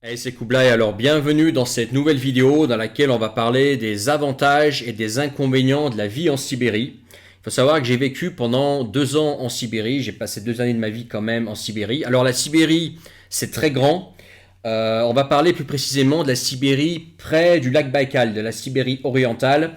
Hey, c'est Kublai, alors bienvenue dans cette nouvelle vidéo dans laquelle on va parler des avantages et des inconvénients de la vie en Sibérie. Il faut savoir que j'ai vécu pendant 2 ans en Sibérie, j'ai passé 2 années de ma vie quand même en Sibérie. Alors la Sibérie, c'est très grand. On va parler plus précisément de la Sibérie près du lac Baïkal, de la Sibérie orientale,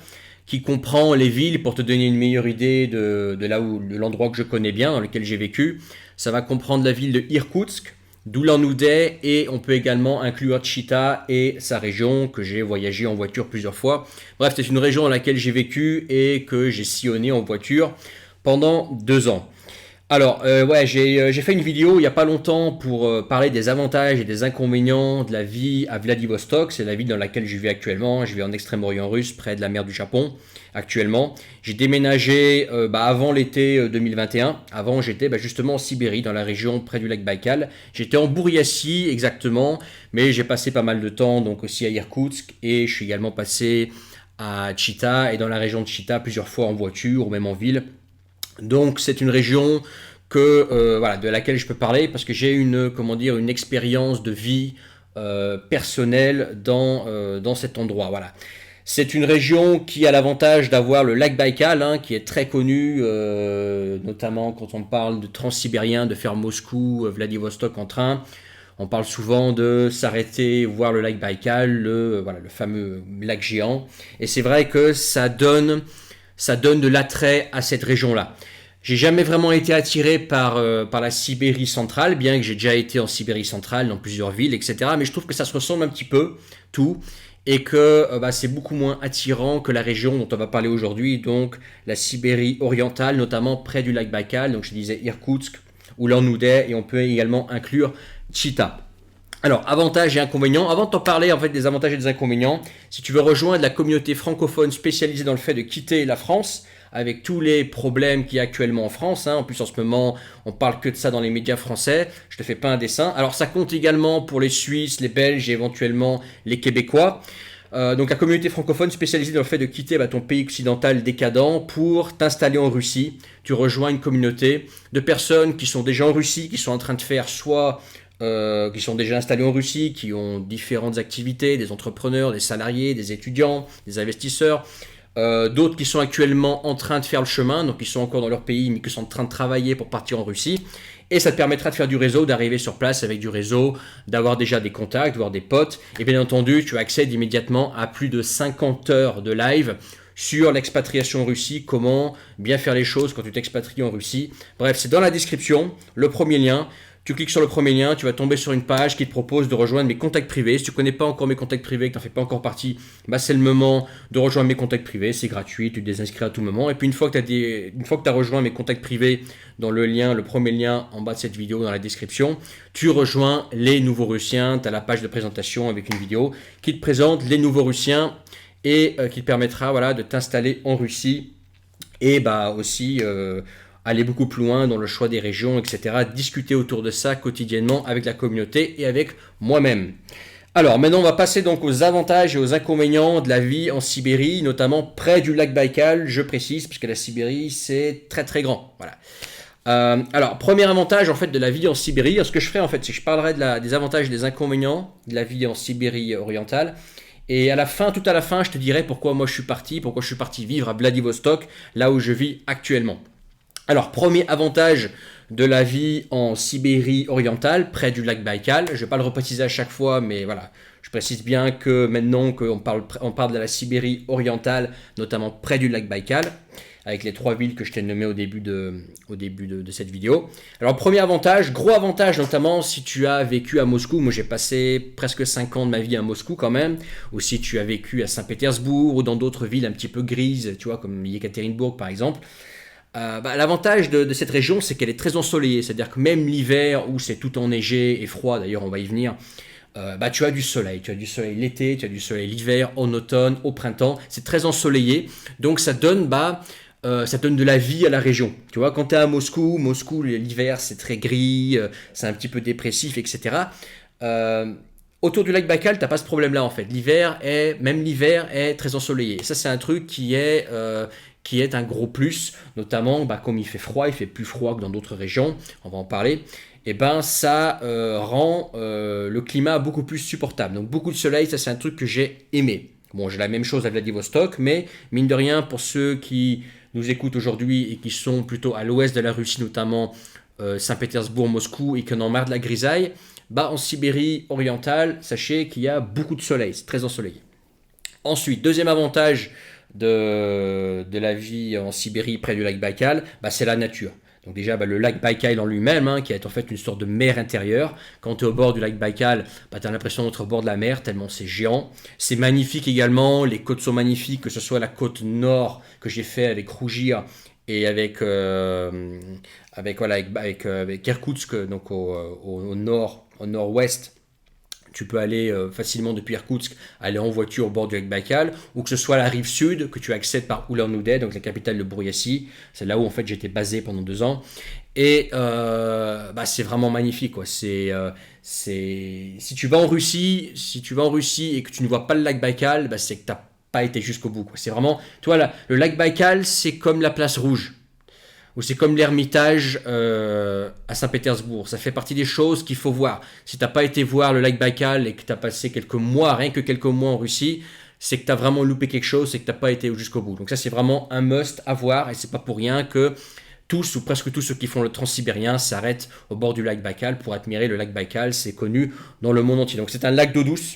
qui comprend les villes, pour te donner une meilleure idée de l'endroit que je connais bien, dans lequel j'ai vécu. Ça va comprendre la ville de Irkoutsk, d'Ulan-Ude, et on peut également inclure Chita et sa région, que j'ai voyagé en voiture plusieurs fois. Bref, c'est une région dans laquelle j'ai vécu et que j'ai sillonné en voiture pendant 2 ans. Alors, ouais, j'ai fait une vidéo il n'y a pas longtemps pour parler des avantages et des inconvénients de la vie à Vladivostok. C'est la ville dans laquelle je vis actuellement. Je vis en Extrême-Orient russe, près de la mer du Japon, actuellement. J'ai déménagé avant l'été 2021. Avant, j'étais justement en Sibérie, dans la région près du lac Baïkal. J'étais en Bouriatie, exactement, mais j'ai passé pas mal de temps donc aussi à Irkoutsk, et je suis également passé à Chita et dans la région de Chita plusieurs fois en voiture ou même en ville. Donc c'est une région de laquelle je peux parler parce que j'ai une expérience de vie personnelle dans cet endroit. Voilà. C'est une région qui a l'avantage d'avoir le lac Baïkal, hein, qui est très connu, notamment quand on parle de transsibérien, de faire Moscou, Vladivostok en train. On parle souvent de s'arrêter, voir le lac Baïkal, le fameux lac géant. Et c'est vrai que ça donne de l'attrait à cette région-là. J'ai jamais vraiment été attiré par la Sibérie centrale, bien que j'ai déjà été en Sibérie centrale, dans plusieurs villes, etc. Mais je trouve que ça se ressemble un petit peu, tout, et que c'est beaucoup moins attirant que la région dont on va parler aujourd'hui, donc la Sibérie orientale, notamment près du lac Baïkal. Donc je disais Irkoutsk, Ulan-Ude, et on peut également inclure Chita. Alors, avantages et inconvénients. Avant de t'en parler en fait des avantages et des inconvénients, si tu veux rejoindre la communauté francophone spécialisée dans le fait de quitter la France, avec tous les problèmes qu'il y a actuellement en France, hein. En plus en ce moment on parle que de ça dans les médias français, je te fais pas un dessin. Alors ça compte également pour les Suisses, les Belges et éventuellement les Québécois. Donc la communauté francophone spécialisée dans le fait de quitter ton pays occidental décadent pour t'installer en Russie. Tu rejoins une communauté de personnes qui sont déjà en Russie, qui sont en train de faire qui sont déjà installés en Russie, qui ont différentes activités, des entrepreneurs, des salariés, des étudiants, des investisseurs. D'autres qui sont actuellement en train de faire le chemin, donc qui sont encore dans leur pays, mais qui sont en train de travailler pour partir en Russie. Et ça te permettra de faire du réseau, d'arriver sur place avec du réseau, d'avoir déjà des contacts, d'avoir des potes. Et bien entendu, tu accèdes immédiatement à plus de 50 heures de live sur l'expatriation en Russie, comment bien faire les choses quand tu t'expatries en Russie. Bref, c'est dans la description, le premier lien. Tu cliques sur le premier lien, tu vas tomber sur une page qui te propose de rejoindre mes contacts privés. Si tu ne connais pas encore mes contacts privés, que tu n'en fais pas encore partie, c'est le moment de rejoindre mes contacts privés. C'est gratuit, tu te désinscris à tout moment. Et puis une fois que tu as rejoint mes contacts privés dans le lien, le premier lien en bas de cette vidéo dans la description, tu rejoins les nouveaux Russiens. Tu as la page de présentation avec une vidéo qui te présente les nouveaux Russiens et qui te permettra de t'installer en Russie et aussi aller beaucoup plus loin dans le choix des régions, etc. Discuter autour de ça quotidiennement avec la communauté et avec moi-même. Alors maintenant on va passer donc aux avantages et aux inconvénients de la vie en Sibérie, notamment près du lac Baïkal, je précise, parce que la Sibérie c'est très très grand. Voilà. Alors premier avantage en fait de la vie en Sibérie, ce que je ferai en fait c'est que je parlerai des avantages et des inconvénients de la vie en Sibérie orientale. Et tout à la fin, je te dirai pourquoi je suis parti vivre à Vladivostok, là où je vis actuellement. Alors, premier avantage de la vie en Sibérie orientale, près du lac Baïkal. Je ne vais pas le repréciser à chaque fois, mais voilà. Je précise bien que maintenant qu'on parle de la Sibérie orientale, notamment près du lac Baïkal, avec les 3 villes que je t'ai nommées au début de cette vidéo. Alors, premier avantage, gros avantage notamment si tu as vécu à Moscou. Moi, j'ai passé presque 5 ans de ma vie à Moscou quand même. Ou si tu as vécu à Saint-Pétersbourg ou dans d'autres villes un petit peu grises, tu vois, comme Yekaterinbourg par exemple. L'avantage de cette région, c'est qu'elle est très ensoleillée. C'est-à-dire que même l'hiver, où c'est tout enneigé et froid, d'ailleurs on va y venir, tu as du soleil. Tu as du soleil l'été, tu as du soleil l'hiver, en automne, au printemps. C'est très ensoleillé. Donc ça donne de la vie à la région. Tu vois, quand tu es à Moscou, l'hiver c'est très gris, c'est un petit peu dépressif, etc. Autour du lac Baïkal, tu n'as pas ce problème-là en fait. Même l'hiver est très ensoleillé. Et ça c'est un truc qui est un gros plus, notamment comme il fait froid, il fait plus froid que dans d'autres régions, on va en parler. et ben ça rend le climat beaucoup plus supportable. Donc beaucoup de soleil, ça c'est un truc que j'ai aimé. Bon, j'ai la même chose à Vladivostok, mais mine de rien, pour ceux qui nous écoutent aujourd'hui et qui sont plutôt à l'ouest de la Russie, notamment Saint-Pétersbourg, Moscou, et qui en ont marre de la grisaille, bah en Sibérie orientale, sachez qu'il y a beaucoup de soleil, c'est très ensoleillé. Ensuite, deuxième avantage de la vie en Sibérie près du lac Baïkal, bah, c'est la nature. Donc déjà, bah, le lac Baïkal en lui-même, hein, qui est en fait une sorte de mer intérieure. Quand tu es au bord du lac Baïkal, bah, tu as l'impression d'être au bord de la mer, tellement c'est géant. C'est magnifique également, les côtes sont magnifiques, que ce soit la côte nord que j'ai fait avec Rougir et avec Irkoutsk, donc au nord, au nord-ouest. Tu peux aller facilement depuis Irkoutsk, aller en voiture au bord du lac Baïkal, ou que ce soit la rive sud, que tu accèdes par Ulan-Ude, donc la capitale de Bouriatie. C'est là où en fait j'étais basé pendant 2 ans. Et bah, c'est vraiment magnifique, quoi. Si tu vas en Russie, et que tu ne vois pas le lac Baïkal, bah, c'est que tu n'as pas été jusqu'au bout, quoi. C'est vraiment, toi, là, le lac Baïkal, c'est comme la place rouge ou c'est comme l'Ermitage à Saint-Pétersbourg. Ça fait partie des choses qu'il faut voir. Si tu n'as pas été voir le lac Baïkal et que tu as passé quelques mois, rien que quelques mois en Russie, c'est que tu as vraiment loupé quelque chose, c'est que tu n'as pas été jusqu'au bout. Donc ça, c'est vraiment un must à voir et c'est pas pour rien que tous ou presque tous ceux qui font le transsibérien s'arrêtent au bord du lac Baïkal pour admirer le lac Baïkal. C'est connu dans le monde entier. Donc c'est un lac d'eau douce,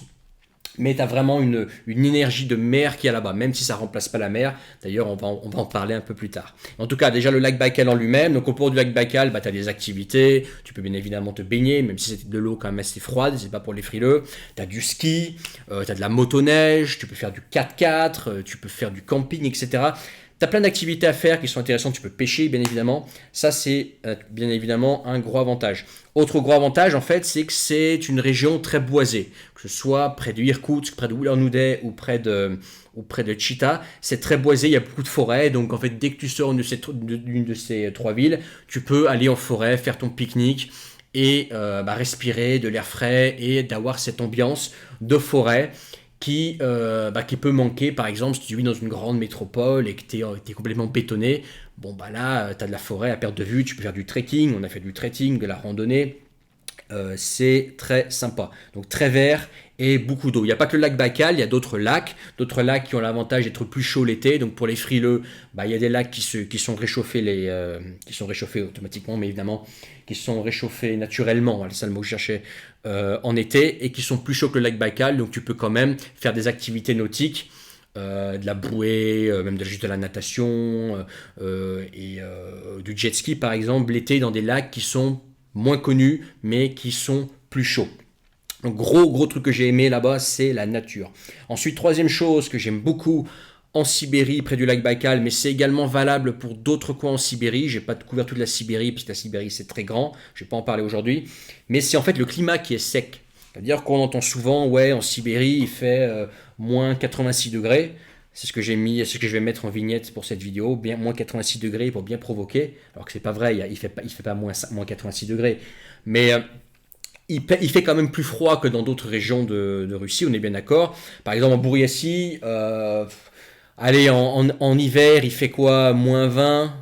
mais tu as vraiment une énergie de mer qui est là-bas, même si ça ne remplace pas la mer. D'ailleurs, on va en parler un peu plus tard. En tout cas, déjà le lac Baïkal en lui-même. Donc au bord du lac Baïkal, bah, tu as des activités. Tu peux bien évidemment te baigner, même si c'est de l'eau quand même assez froide, c'est pas pour les frileux. Tu as du ski, tu as de la motoneige, tu peux faire du 4x4, tu peux faire du camping, etc. Tu as plein d'activités à faire qui sont intéressantes. Tu peux pêcher, bien évidemment. Ça, c'est bien évidemment un gros avantage. Autre gros avantage, en fait, c'est que c'est une région très boisée. Que ce soit près de Irkoutsk, près de Ulan-Ude ou près de Chita. C'est très boisé, il y a beaucoup de forêts. Donc, en fait, dès que tu sors d'une de ces 3 villes, tu peux aller en forêt, faire ton pique-nique et respirer de l'air frais et d'avoir cette ambiance de forêt qui peut manquer, par exemple, si tu vis dans une grande métropole et que tu es complètement bétonné. Bon, bah là, tu as de la forêt à perte de vue, tu peux faire du trekking, on a fait du trekking, de la randonnée. C'est très sympa. Donc très vert et beaucoup d'eau. Il n'y a pas que le lac Baïkal, il y a d'autres lacs qui ont l'avantage d'être plus chauds l'été. Donc pour les frileux, bah, il y a des lacs qui sont réchauffés, qui sont réchauffés automatiquement, mais évidemment qui sont réchauffés naturellement, voilà, c'est ça le mot que je cherchais, en été, et qui sont plus chauds que le lac Baïkal. Donc tu peux quand même faire des activités nautiques. De la bouée, même juste de la natation et du jet ski par exemple l'été dans des lacs qui sont moins connus mais qui sont plus chauds. Donc gros truc que j'ai aimé là-bas, c'est la nature. Ensuite, troisième chose que j'aime beaucoup en Sibérie près du lac Baïkal, mais c'est également valable pour d'autres coins en Sibérie. J'ai pas couvert toute la Sibérie parce que la Sibérie c'est très grand, je vais pas en parler aujourd'hui, mais c'est en fait le climat qui est sec. C'est-à-dire qu'on entend souvent, ouais, en Sibérie, il fait moins 86 degrés. C'est ce que j'ai mis, ce que je vais mettre en vignette pour cette vidéo, bien moins 86 degrés pour bien provoquer. Alors que c'est pas vrai, il fait pas moins 86 degrés. Mais il fait quand même plus froid que dans d'autres régions de Russie, on est bien d'accord. Par exemple, en Bouriatie, allez, en hiver, il fait quoi? Moins 20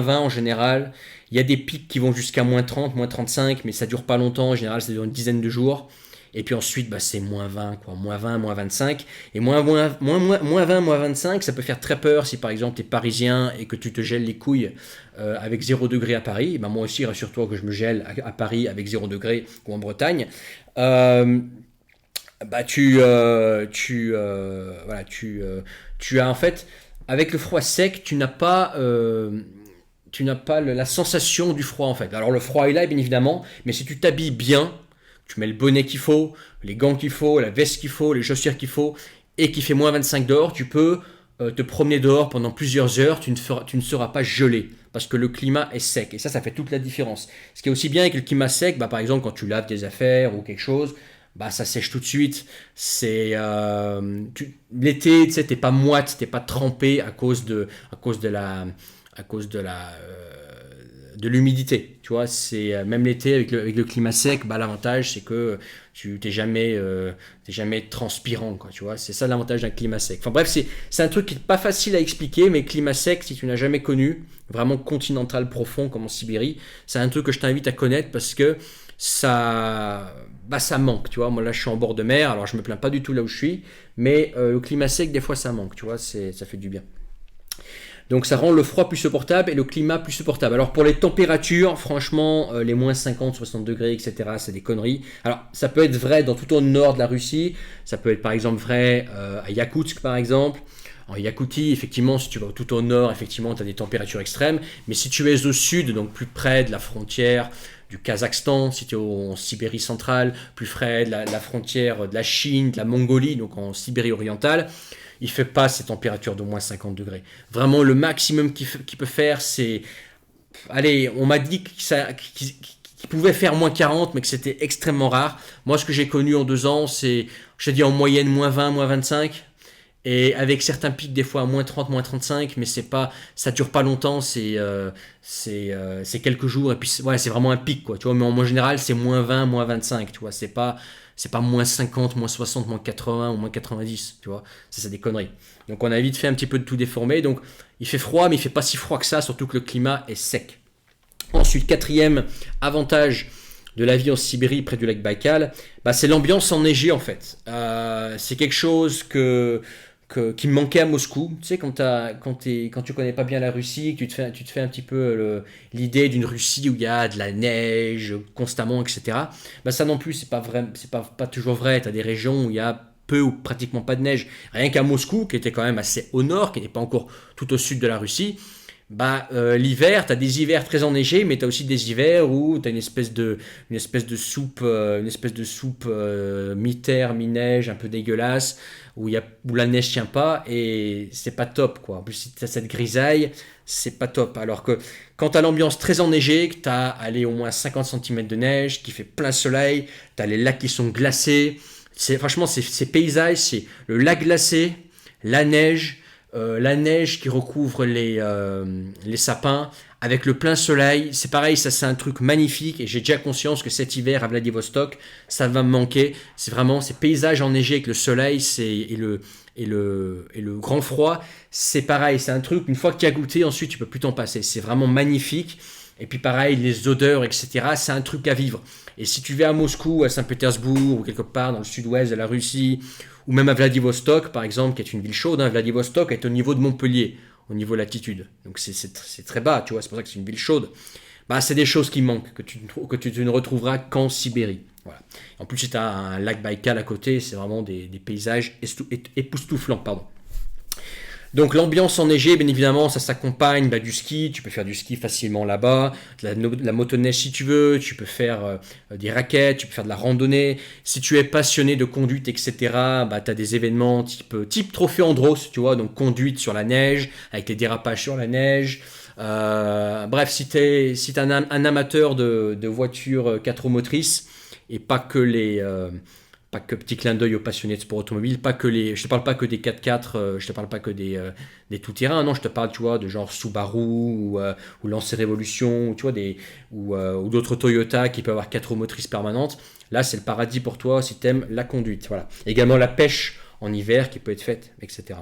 en général. Il y a des pics qui vont jusqu'à moins 30, moins 35, mais ça dure pas longtemps. En général, ça dure une dizaine de jours. Et puis ensuite, bah, c'est moins 20, quoi. Moins 20, moins 25. Et moins 20, moins 25, ça peut faire très peur si par exemple tu es parisien et que tu te gèles les couilles avec 0 degré à Paris. Bah, moi aussi, rassure-toi que je me gèle à Paris avec 0 degré ou en Bretagne. Bah, tu as en fait, avec le froid sec, tu n'as pas la sensation du froid en fait. Alors le froid est là, bien évidemment, mais si tu t'habilles bien, tu mets le bonnet qu'il faut, les gants qu'il faut, la veste qu'il faut, les chaussures qu'il faut, et qu'il fait moins 25 dehors, tu peux te promener dehors pendant plusieurs heures, tu ne seras pas gelé, parce que le climat est sec, et ça fait toute la différence. Ce qui est aussi bien avec le climat sec, bah, par exemple quand tu laves tes affaires ou quelque chose, bah, ça sèche tout de suite. L'été, tu sais, t'es pas moite, t'es pas trempé à cause de de l'humidité. Tu vois, c'est même l'été avec le climat sec, bah, l'avantage c'est que tu t'es jamais transpirant, quoi. Tu vois, c'est ça l'avantage d'un climat sec. Enfin bref, c'est un truc qui est pas facile à expliquer, mais climat sec, si tu n'as jamais connu, vraiment continental profond comme en Sibérie, c'est un truc que je t'invite à connaître parce que ça manque, tu vois. Moi là, je suis en bord de mer, alors je me plains pas du tout là où je suis, mais le climat sec, des fois, ça manque, tu vois. Ça fait du bien. Donc ça rend le froid plus supportable et le climat plus supportable. Alors pour les températures, franchement, les moins 50, 60 degrés, etc., c'est des conneries. Alors ça peut être vrai dans tout au nord de la Russie, ça peut être par exemple vrai à Yakoutsk par exemple. En Yakoutie, effectivement, si tu vas tout au nord, effectivement, tu as des températures extrêmes. Mais si tu es au sud, donc plus près de la frontière du Kazakhstan, si tu es en Sibérie centrale, plus près de la frontière de la Chine, de la Mongolie, donc en Sibérie orientale, il ne fait pas ces températures de moins 50 degrés. Vraiment, le maximum qu'il peut faire, c'est... Allez, on m'a dit qu'il pouvait faire moins 40, mais que c'était extrêmement rare. Moi, ce que j'ai connu en 2 ans, c'est, je te dis en moyenne, moins 20, moins 25. Et avec certains pics, des fois à moins 30, moins 35, mais ça dure pas longtemps, c'est quelques jours, et puis ouais, c'est vraiment un pic, quoi, tu vois, mais en général, c'est moins 20, moins 25, tu vois, c'est pas moins 50, moins 60, moins 80 ou moins 90, tu vois, ça c'est des conneries. Donc on a vite fait un petit peu de tout déformer, donc il fait froid, mais il fait pas si froid que ça, surtout que le climat est sec. Ensuite, quatrième avantage de la vie en Sibérie près du lac Baïkal, bah, c'est l'ambiance enneigée en fait. C'est quelque chose qui me manquait à Moscou. Tu sais, quand tu connais pas bien la Russie, que tu te fais un petit peu l'idée d'une Russie où il y a de la neige constamment, etc. Bah, ça non plus, c'est pas vrai, pas toujours vrai. Tu as des régions où il y a peu ou pratiquement pas de neige. Rien qu'à Moscou, qui était quand même assez au nord, qui n'est pas encore tout au sud de la Russie, l'hiver, tu as des hivers très enneigés, mais tu as aussi des hivers où tu as une espèce de soupe, mi-terre, mi-neige, un peu dégueulasse, où la neige tient pas, et c'est pas top, quoi. En plus, si tu as cette grisaille, c'est pas top. Alors que quand tu as l'ambiance très enneigée, que tu as au moins 50 cm de neige, qui fait plein soleil, tu as les lacs qui sont glacés, franchement, ces paysages, c'est le lac glacé, la neige qui recouvre les sapins, avec le plein soleil, c'est pareil, ça c'est un truc magnifique et j'ai déjà conscience que cet hiver à Vladivostok, ça va me manquer. C'est vraiment ces paysages enneigés avec le soleil et le grand froid, c'est pareil, c'est un truc, une fois que tu as goûté, ensuite tu peux plus t'en passer. C'est vraiment magnifique. Et puis pareil, les odeurs, etc., c'est un truc à vivre. Et si tu vas à Moscou, à Saint-Pétersbourg, ou quelque part dans le sud-ouest de la Russie, ou même à Vladivostok, par exemple, qui est une ville chaude, hein, Vladivostok est au niveau de Montpellier, au niveau latitude. Donc c'est très bas, tu vois, c'est pour ça que c'est une ville chaude. Bah, c'est des choses qui manquent, que tu ne retrouveras qu'en Sibérie. Voilà. En plus, si tu as un lac Baïkal à côté, c'est vraiment des paysages époustouflants. Pardon. Donc l'ambiance enneigée, bien évidemment, ça s'accompagne du ski. Tu peux faire du ski facilement là-bas, de la motoneige si tu veux, tu peux faire des raquettes, tu peux faire de la randonnée. Si tu es passionné de conduite, etc., tu as des événements type Trophée Andros, tu vois, donc conduite sur la neige, avec les dérapages sur la neige. Bref, si tu es un amateur de voitures 4 roues motrices, et pas que pas que petit clin d'œil aux passionnés de sport automobile, je te parle pas que des 4x4, je te parle pas que des tout-terrain, non, je te parle, tu vois, de genre Subaru ou Lancer Révolution, tu vois, ou d'autres Toyota qui peuvent avoir 4 roues motrices permanentes. Là, c'est le paradis pour toi si tu aimes la conduite. Voilà. Également la pêche en hiver qui peut être faite, etc.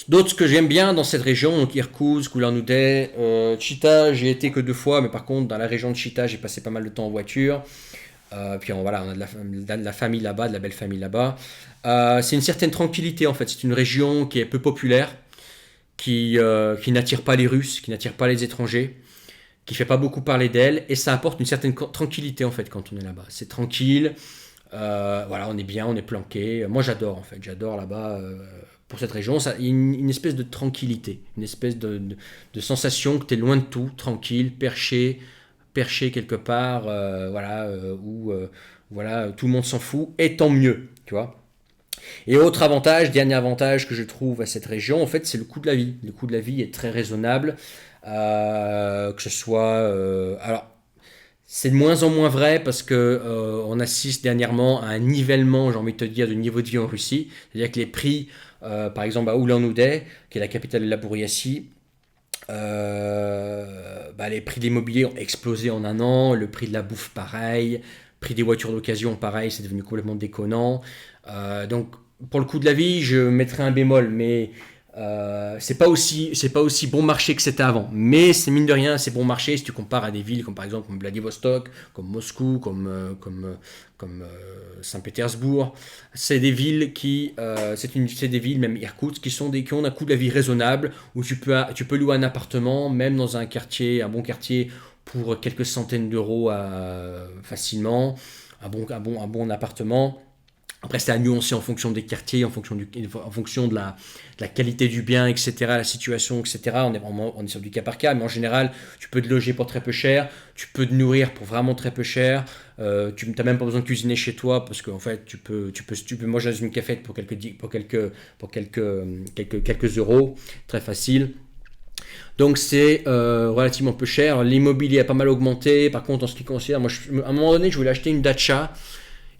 D'autres que j'aime bien dans cette région, donc Irkoutsk, Ulan-Ude, Chita, j'ai été que 2 fois, mais par contre, dans la région de Chita, j'ai passé pas mal de temps en voiture. Puis voilà, on a de la famille là-bas, de la belle famille là-bas. C'est une certaine tranquillité en fait. C'est une région qui est peu populaire, qui n'attire pas les Russes, qui n'attire pas les étrangers, qui fait pas beaucoup parler d'elle, et ça apporte une certaine tranquillité en fait quand on est là-bas. C'est tranquille, voilà, on est bien, on est planqué. Moi j'adore en fait, j'adore là-bas. Pour cette région, il y a une espèce de tranquillité, une espèce de sensation que tu es loin de tout, tranquille, perché quelque part, où voilà, tout le monde s'en fout, et tant mieux, tu vois. Et autre avantage, dernier avantage que je trouve à cette région, en fait, c'est le coût de la vie. Le coût de la vie est très raisonnable, que ce soit... alors, c'est de moins en moins vrai parce que on assiste dernièrement à un nivellement, j'ai envie de te dire, du niveau de vie en Russie. C'est-à-dire que les prix, par exemple à Ulan-Ude, qui est la capitale de la Bouriatie, Les prix de l'immobilier ont explosé en un an, le prix de la bouffe pareil, le prix des voitures d'occasion pareil, c'est devenu complètement déconnant. Donc pour le coût de la vie, je mettrais un bémol, mais c'est pas aussi bon marché que c'était avant. Mais c'est mine de rien, c'est bon marché si tu compares à des villes comme par exemple comme Vladivostok, comme Moscou, comme Saint-Pétersbourg. C'est des villes c'est des villes, même Irkoutsk, qui ont un coût de la vie raisonnable, où tu peux louer un appartement, même dans un bon quartier, pour quelques centaines d'euros facilement, un bon appartement. Après, c'est à nuancer en fonction des quartiers, en fonction de la qualité du bien, etc., la situation, etc. On est sur du cas par cas, mais en général, tu peux te loger pour très peu cher, tu peux te nourrir pour vraiment très peu cher, tu n'as même pas besoin de cuisiner chez toi, parce qu'en fait, tu peux manger dans une cafette pour quelques euros, très facile. Donc c'est relativement peu cher. L'immobilier a pas mal augmenté. Par contre, en ce qui concerne, à un moment donné, je voulais acheter une Dacia.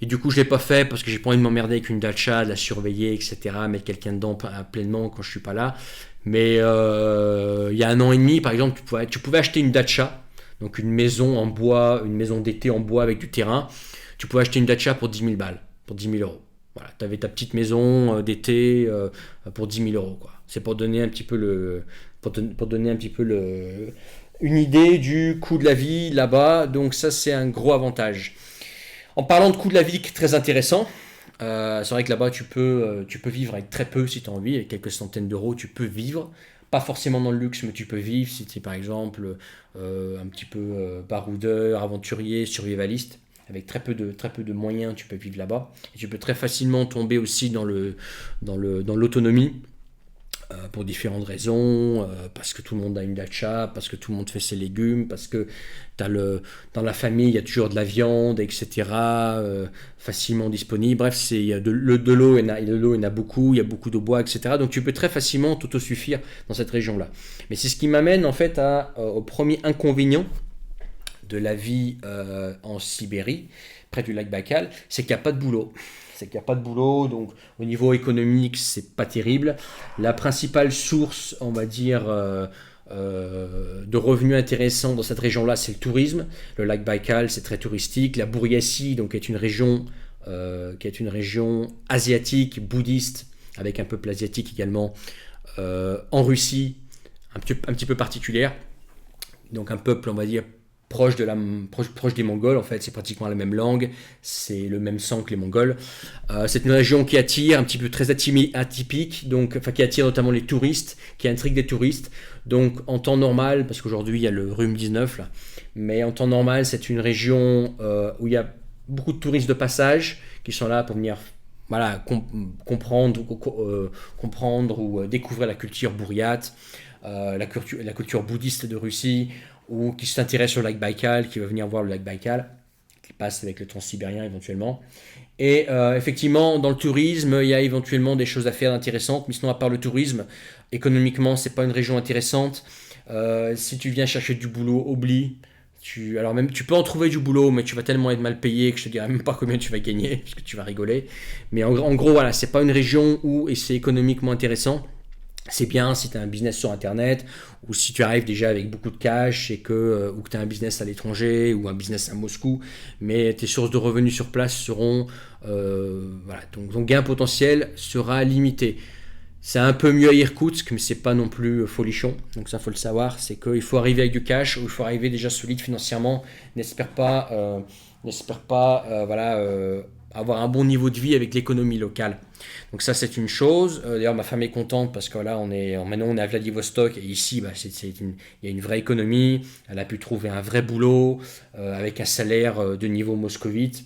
Et du coup, je ne l'ai pas fait parce que j'ai pas envie de m'emmerder avec une Dacia, de la surveiller, etc. Mettre quelqu'un dedans pleinement quand je suis pas là. Mais il y a 1 an et demi, par exemple, tu pouvais acheter une Dacia, donc une maison en bois, une maison d'été en bois avec du terrain. Tu pouvais acheter une Dacia pour 10 000 balles, pour 10 000 euros. Voilà, tu avais ta petite maison d'été pour 10 000 euros, quoi. C'est pour donner un petit peu une idée du coût de la vie là-bas. Donc ça, c'est un gros avantage. En parlant de coût de la vie très intéressant, c'est vrai que là-bas tu peux vivre avec très peu si tu as envie, avec quelques centaines d'euros tu peux vivre, pas forcément dans le luxe mais tu peux vivre si tu es par exemple un petit peu baroudeur, aventurier, survivaliste, avec très peu de moyens tu peux vivre là-bas, et tu peux très facilement tomber aussi dans l'autonomie. Pour différentes raisons, parce que tout le monde a une dacha, parce que tout le monde fait ses légumes, parce que dans la famille il y a toujours de la viande, etc. Facilement disponible. Bref, il y a de l'eau, il y en a beaucoup, il y a beaucoup de bois, etc. Donc tu peux très facilement t'autosuffire dans cette région-là. Mais c'est ce qui m'amène en fait au premier inconvénient de la vie en Sibérie, près du lac Baïkal, c'est qu'il n'y a pas de boulot. Donc au niveau économique, c'est pas terrible. La principale source, on va dire, de revenus intéressants dans cette région-là, c'est le tourisme. Le lac Baïkal, c'est très touristique. La Bouriatie, donc, est une région asiatique, bouddhiste, avec un peuple asiatique également, en Russie, un petit peu particulière. Donc un peuple, on va dire, proche des Mongols, en fait, c'est pratiquement la même langue, c'est le même sang que les Mongols. C'est une région qui attire, un petit peu très atypique, donc, enfin, qui attire notamment les touristes, qui intrigue des touristes. Donc en temps normal, parce qu'aujourd'hui il y a le rhume 19 là, mais en temps normal, c'est une région où il y a beaucoup de touristes de passage qui sont là pour venir, voilà, comprendre ou découvrir la culture bouriate, la culture bouddhiste de Russie, ou qui s'intéresse au lac Baïkal, qui veut venir voir le lac Baïkal, qui passe avec le transsibérien éventuellement. Et effectivement, dans le tourisme, il y a éventuellement des choses à faire intéressantes, mais sinon, à part le tourisme, économiquement, c'est pas une région intéressante. Si tu viens chercher du boulot, oublie. Alors même, tu peux en trouver du boulot, mais tu vas tellement être mal payé que je te dirai même pas combien tu vas gagner, parce que tu vas rigoler. Mais en gros, voilà, c'est pas une région où c'est économiquement intéressant. C'est bien si tu as un business sur internet, ou si tu arrives déjà avec beaucoup de cash ou que tu as un business à l'étranger ou un business à Moscou, mais tes sources de revenus sur place seront, voilà, ton gain potentiel sera limité. C'est un peu mieux à Irkoutsk, mais c'est pas non plus folichon, donc ça faut le savoir, c'est qu'il faut arriver avec du cash, ou il faut arriver déjà solide financièrement, n'espère pas avoir un bon niveau de vie avec l'économie locale. Donc ça c'est une chose. D'ailleurs ma femme est contente parce que là maintenant on est à Vladivostok, et ici il y a une vraie économie. Elle a pu trouver un vrai boulot avec un salaire de niveau moscovite.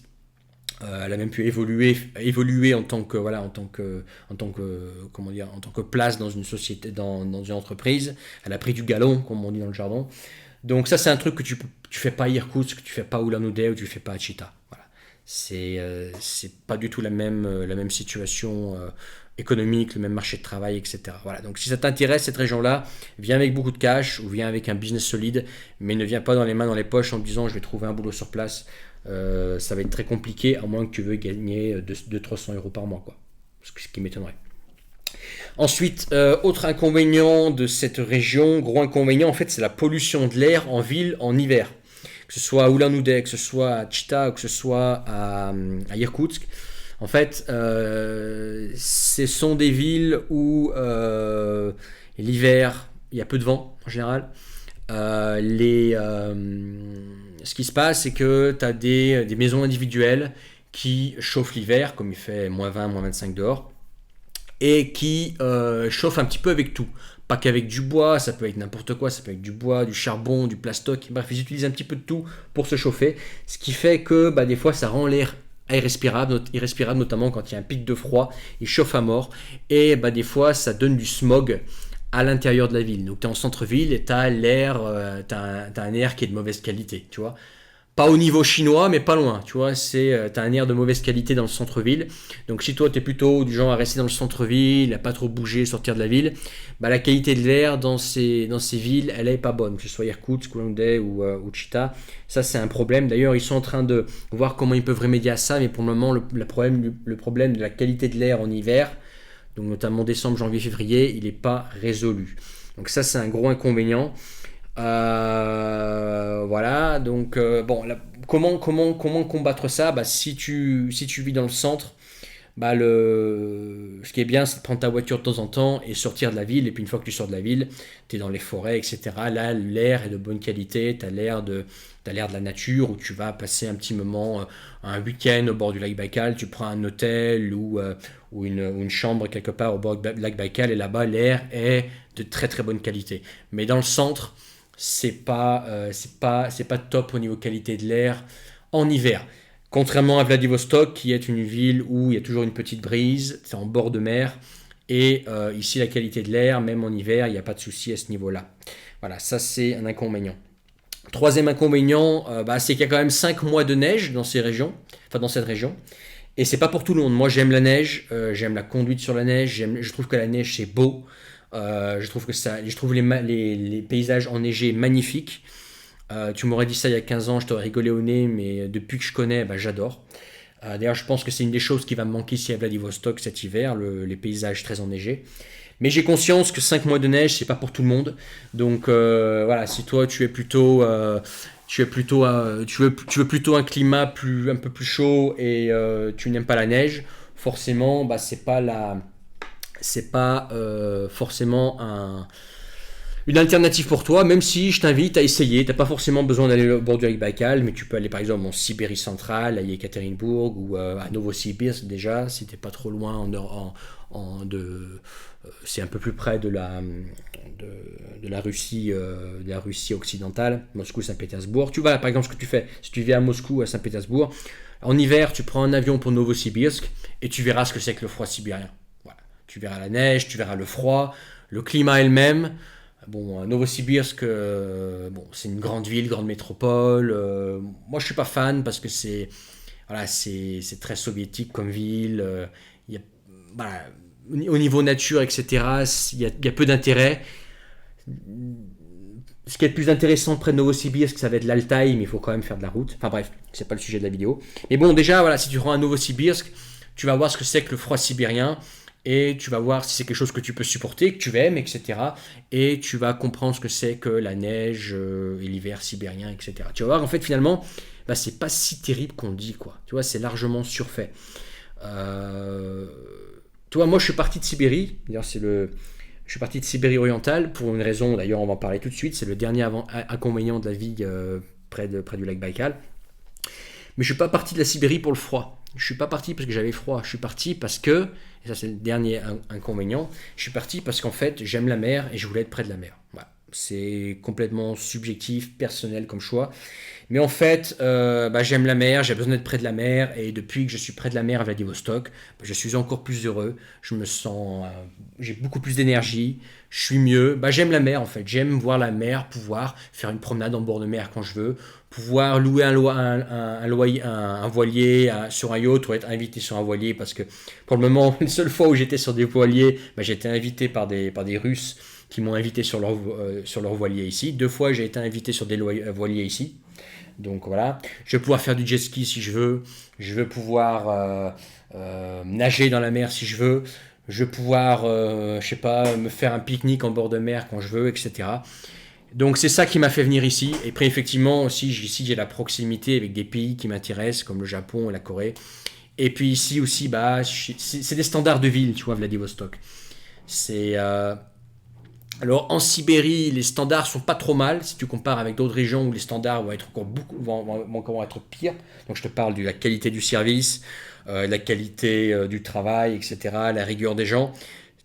Elle a même pu évoluer en tant que place dans une société, dans une entreprise. Elle a pris du galon, comme on dit dans le jargon. Donc ça c'est un truc que tu fais pas à Irkoutsk, que tu fais pas à Ulan-Ude, ou tu fais pas à Chita. Voilà. C'est pas du tout la même situation économique, le même marché de travail, etc. Voilà. Donc si ça t'intéresse, cette région-là, viens avec beaucoup de cash ou viens avec un business solide, mais ne viens pas dans les mains dans les poches en te disant je vais trouver un boulot sur place. Ça va être très compliqué, à moins que tu veuilles gagner 200-300 euros par mois, quoi. Ce qui m'étonnerait. Ensuite, autre inconvénient de cette région, gros inconvénient, en fait, c'est la pollution de l'air en ville en hiver. Que ce soit à Ulan-Ude, que ce soit à Chita, ou que ce soit à Irkoutsk. En fait, ce sont des villes où l'hiver, il y a peu de vent en général. Ce qui se passe, c'est que tu as des maisons individuelles qui chauffent l'hiver, comme il fait -20, -25 dehors, et qui chauffent un petit peu avec tout. Pas qu'avec du bois, ça peut être n'importe quoi, ça peut être du bois, du charbon, du plastoc, bref, ils utilisent un petit peu de tout pour se chauffer, ce qui fait que des fois ça rend l'air irrespirable, notamment quand il y a un pic de froid, il chauffe à mort, et des fois ça donne du smog à l'intérieur de la ville. Donc tu es en centre-ville et tu as l'air, t'as un air qui est de mauvaise qualité, tu vois. Pas au niveau chinois, mais pas loin, tu vois, t'as un air de mauvaise qualité dans le centre-ville. Donc si toi, tu es plutôt du genre à rester dans le centre-ville, à pas trop bouger, sortir de la ville, la qualité de l'air dans ces villes, elle est pas bonne, que ce soit Irkoutsk, Ulon-Ude ou Chita. Ça, c'est un problème. D'ailleurs, ils sont en train de voir comment ils peuvent remédier à ça, mais pour le moment, le problème de la qualité de l'air en hiver, donc notamment décembre, janvier, février, il n'est pas résolu. Donc ça, c'est un gros inconvénient. Voilà, donc comment combattre ça? Si tu vis dans le centre, ce qui est bien, c'est de prendre ta voiture de temps en temps et sortir de la ville. Et puis une fois que tu sors de la ville, tu es dans les forêts, etc. Là, l'air est de bonne qualité, tu as l'air de la nature, où tu vas passer un petit moment, un week-end au bord du lac Baïkal, tu prends un hôtel ou une chambre quelque part au bord du lac Baïkal, et là-bas, l'air est de très très bonne qualité. Mais dans le centre, c'est pas top au niveau qualité de l'air en hiver. Contrairement à Vladivostok, qui est une ville où il y a toujours une petite brise, c'est en bord de mer, et ici la qualité de l'air, même en hiver, il n'y a pas de souci à ce niveau-là. Voilà, ça c'est un inconvénient. Troisième inconvénient, c'est qu'il y a quand même 5 mois de neige dans cette région, et c'est pas pour tout le monde. Moi j'aime la neige, j'aime la conduite sur la neige, je trouve que la neige c'est beau, je trouve les paysages enneigés magnifiques. Tu m'aurais dit ça il y a 15 ans, je t'aurais rigolé au nez, mais depuis que je connais, j'adore. D'ailleurs, je pense que c'est une des choses qui va me manquer ici à Vladivostok cet hiver, les paysages très enneigés. Mais j'ai conscience que 5 mois de neige, c'est pas pour tout le monde. Donc voilà, si toi tu veux plutôt un climat un peu plus chaud et tu n'aimes pas la neige, forcément, c'est pas forcément une alternative pour toi, même si je t'invite à essayer. Tu n'as pas forcément besoin d'aller au bord du lac Baïkal, mais tu peux aller par exemple en Sibérie centrale, à Yekaterinbourg ou à Novosibirsk déjà, si tu n'es pas trop loin c'est un peu plus près de la Russie, occidentale, Moscou, Saint-Pétersbourg. Tu vois, par exemple, ce que tu fais, si tu viens à Moscou, à Saint-Pétersbourg, en hiver, tu prends un avion pour Novosibirsk et tu verras ce que c'est que le froid sibérien. Voilà. Tu verras la neige, tu verras le froid, le climat est le même. Bon, Novosibirsk, c'est une grande ville, grande métropole. Moi, je suis pas fan parce que c'est très soviétique comme ville. Il y a, au niveau nature, etc., il y a peu d'intérêt. Ce qui est le plus intéressant près de Novosibirsk, ça va être l'Altaï, mais il faut quand même faire de la route. Enfin bref, c'est pas le sujet de la vidéo. Mais bon, déjà, voilà, si tu rends à Novosibirsk, tu vas voir ce que c'est que le froid sibérien. Et tu vas voir si c'est quelque chose que tu peux supporter, que tu aimes, etc. Et tu vas comprendre ce que c'est que la neige et l'hiver sibérien, etc. Tu vas voir, en fait, finalement, c'est pas si terrible qu'on dit, quoi. Tu vois, c'est largement surfait. Tu vois, moi, je suis parti de Sibérie. D'ailleurs, je suis parti de Sibérie orientale pour une raison, d'ailleurs, on va en parler tout de suite. C'est le dernier inconvénient de la vie près du lac Baïkal. Mais je suis pas parti de la Sibérie pour le froid. Je suis pas parti parce que j'avais froid. Je suis parti parce que, et ça c'est le dernier inconvénient, je suis parti parce qu'en fait j'aime la mer et je voulais être près de la mer. Voilà. C'est complètement subjectif, personnel comme choix. Mais en fait, j'aime la mer, j'ai besoin d'être près de la mer, et depuis que je suis près de la mer à Vladivostok, je suis encore plus heureux, je me sens, j'ai beaucoup plus d'énergie, je suis mieux, j'aime la mer en fait, j'aime voir la mer, pouvoir faire une promenade en bord de mer quand je veux, pouvoir louer un voilier sur un yacht ou être invité sur un voilier, parce que pour le moment, la seule fois où j'étais sur des voiliers, j'ai été invité par des Russes qui m'ont invité sur leur voilier ici. 2 fois, j'ai été invité sur des voiliers ici. Donc voilà, je vais pouvoir faire du jet ski si je veux pouvoir nager dans la mer si je veux. Je vais pouvoir, je sais pas, me faire un pique-nique en bord de mer quand je veux, etc. Donc c'est ça qui m'a fait venir ici. Et puis effectivement aussi, ici j'ai la proximité avec des pays qui m'intéressent, comme le Japon et la Corée. Et puis ici aussi, bah, c'est des standards de ville, tu vois, Vladivostok. C'est alors en Sibérie, les standards sont pas trop mal si tu compares avec d'autres régions où les standards vont être encore beaucoup vont être pires. Donc je te parle de la qualité du service, la qualité du travail, etc., la rigueur des gens.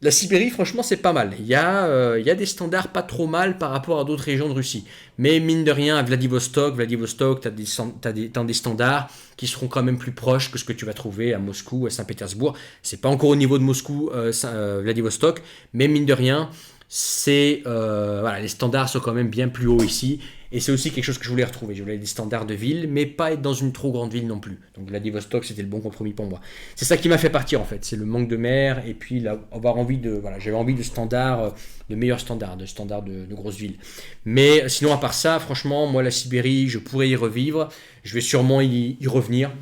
La Sibérie, franchement, c'est pas mal. Il y a des standards pas trop mal par rapport à d'autres régions de Russie. Mais mine de rien, à Vladivostok, tu as des standards qui seront quand même plus proches que ce que tu vas trouver à Moscou, à Saint-Pétersbourg. C'est pas encore au niveau de Moscou, Vladivostok, mais mine de rien, voilà, les standards sont quand même bien plus hauts ici. Et c'est aussi quelque chose que je voulais retrouver. Je voulais des standards de ville, mais pas être dans une trop grande ville non plus. Donc Vladivostok, c'était le bon compromis pour moi. C'est ça qui m'a fait partir en fait. C'est le manque de mer et puis avoir envie de, voilà, j'avais envie de standards, de meilleurs standards, de standards de grosses villes. Mais sinon, à part ça, franchement, moi la Sibérie, je pourrais y revivre. Je vais sûrement y revenir.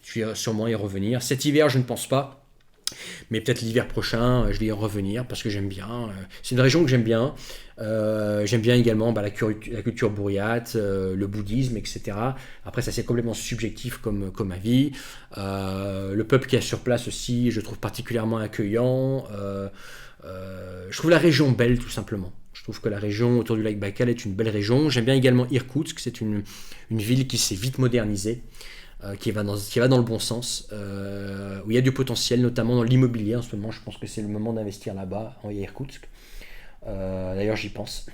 Je vais sûrement y revenir. Cet hiver, je ne pense pas. Mais peut-être l'hiver prochain, je vais y revenir parce que j'aime bien. C'est une région que j'aime bien. J'aime bien également bah, la culture bouriate, le bouddhisme, etc. Après, ça c'est complètement subjectif comme avis. Le peuple qui est sur place aussi, je trouve particulièrement accueillant. Je trouve la région belle, tout simplement. Je trouve que la région autour du lac Baïkal est une belle région. J'aime bien également Irkoutsk, c'est une ville qui s'est vite modernisée. Qui va dans le bon sens, où il y a du potentiel, notamment dans l'immobilier. En ce moment, je pense que c'est le moment d'investir là-bas, en Irkoutsk. D'ailleurs, j'y pense,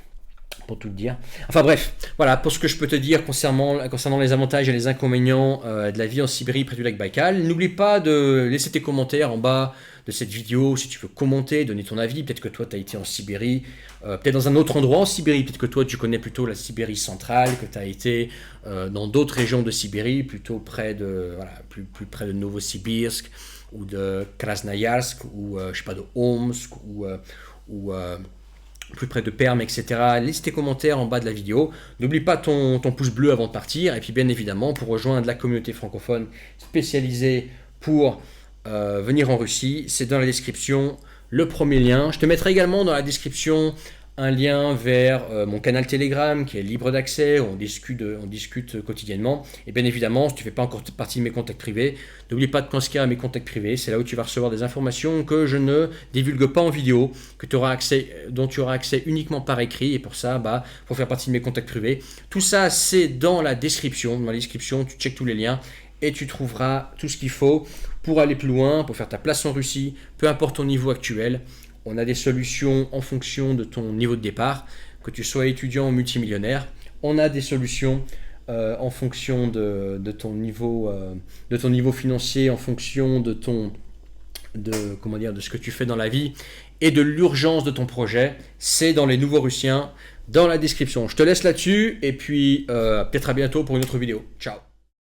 pour tout te dire. Enfin bref, voilà, pour ce que je peux te dire concernant les avantages et les inconvénients de la vie en Sibérie près du lac Baïkal. N'oublie pas de laisser tes commentaires en bas de cette vidéo, si tu veux commenter, donner ton avis. Peut-être que toi, tu as été en Sibérie, peut-être dans un autre endroit en Sibérie. Peut-être que toi, tu connais plutôt la Sibérie centrale, que tu as été dans d'autres régions de Sibérie, plutôt près de, voilà, plus près de Novosibirsk, ou de Krasnoyarsk, ou je sais pas, de Omsk, ou plus près de Perm, etc. Laisse tes commentaires en bas de la vidéo. N'oublie pas ton pouce bleu avant de partir. Et puis bien évidemment, pour rejoindre la communauté francophone spécialisée pour venir en Russie, c'est dans la description le premier lien. Je te mettrai également dans la description un lien vers mon canal Telegram qui est libre d'accès, où on discute quotidiennement. Et bien évidemment, si tu ne fais pas encore partie de mes contacts privés, n'oublie pas de t'inscrire à mes contacts privés. C'est là où tu vas recevoir des informations que je ne divulgue pas en vidéo, dont tu auras accès uniquement par écrit. Et pour ça, pour faire partie de mes contacts privés, tout ça c'est dans la description. Dans la description, tu checkes tous les liens et tu trouveras tout ce qu'il faut pour aller plus loin, pour faire ta place en Russie, peu importe ton niveau actuel. On a des solutions en fonction de ton niveau de départ, que tu sois étudiant ou multimillionnaire. On a des solutions en fonction de ton niveau financier, en fonction de ce que tu fais dans la vie et de l'urgence de ton projet. C'est dans les Nouveaux Russiens, dans la description. Je te laisse là-dessus et puis peut-être à bientôt pour une autre vidéo. Ciao.